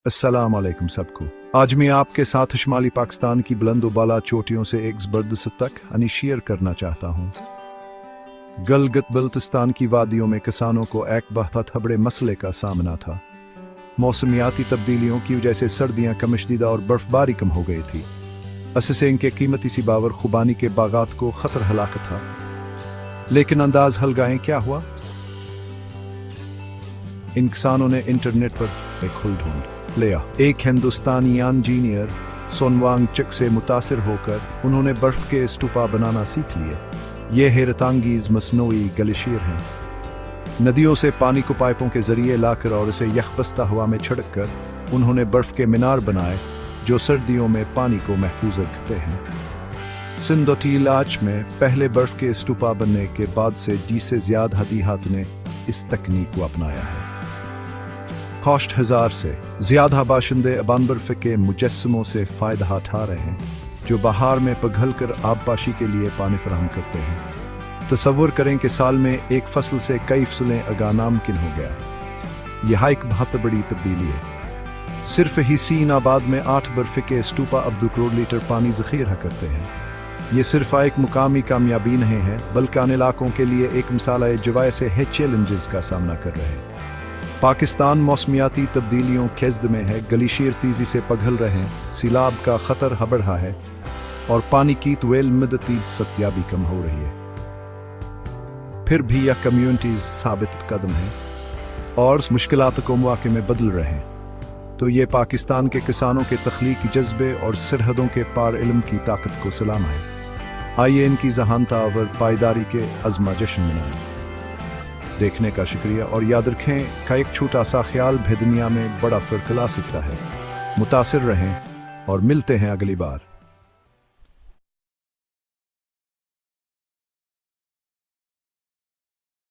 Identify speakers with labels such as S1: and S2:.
S1: अस्सलाम वालेकुम सबको। आज मैं आपके साथ शुमाली पाकिस्तान की बुलंद-व-बाला चोटियों से एक ज़बरदस्त तक शेयर करना चाहता हूँ। गिलगित-बल्तिस्तान की वादियों में किसानों को एक बहुत बड़े मसले का सामना था। मौसमियाती तब्दीलियों की वजह से सर्दियाँ कम शदीद और बर्फबारी कम हो गई थी। इससे इनके कीमती सी बावर खुबानी के बागात को खतर हलाकत था। लेकिन अंदाज हलगाएं क्या हुआ? इन किसानों ने इंटरनेट पर एक खुल ढूंढ लिया। एक हिंदुस्तानी इंजीनियर सोनवांगचक से मुतासिर होकर उन्होंने बर्फ के स्टूपा बनाना सीख लिए। ये हैरतअंगेज़ मसनूई ग्लेशियर हैं। नदियों से पानी को पाइपों के जरिए लाकर और इसे यखबस्ता हवा में छिड़क कर उन्होंने बर्फ के मीनार बनाए जो सर्दियों में पानी को महफूज रखते हैं। सिंध और इलाज में पहले बर्फ के स्टूपा बनने के बाद से 20 से ज्यादा देहात ने इस तकनीक को अपनाया है। 60,000 से ज्यादा बाशिंदे अबान बर्फ के मुजस्समों से फायदा उठा रहे हैं जो बहार में पिघल कर आबपाशी के लिए पानी फराहम करते हैं। तसव्वुर करें कि साल में एक फसल से कई फसलें उगाना नामुमकिन हो गया। यह एक बहुत बड़ी तब्दीली है। सिर्फ ही सीनाबाद में 8 बर्फ के स्टूपा अब 2 करोड़ लीटर पानी ज़ख़ीरा करते हैं। ये सिर्फ एक मुकामी कामयाबी नहीं है बल्कि आने इलाकों के लिए एक मिसाल जवाय से है चैलेंजेस का सामना कर रहे हैं। पाकिस्तान मौसमियाती तब्दीलियों खेज़द में है। ग्लेशियर तेजी से पिघल रहे हैं, सैलाब का खतर बढ़ रहा है और पानी की तवील मदती सत्या भी कम हो रही है। फिर भी यह कम्युनिटीज साबित कदम है और मुश्किलात को मौके में बदल रहे हैं। तो ये पाकिस्तान के किसानों के तख्लीकी जज्बे और सरहदों के पार इल्म की ताकत को सलाम है। आइए इनकी जहानता और पायदारी के अज़मा जश्न मनाएं। देखने का शुक्रिया और याद रखें का एक छोटा सा ख्याल भी दुनिया में बड़ा फ़र्क ला सकता है। मुतासिर रहें और मिलते हैं अगली बार।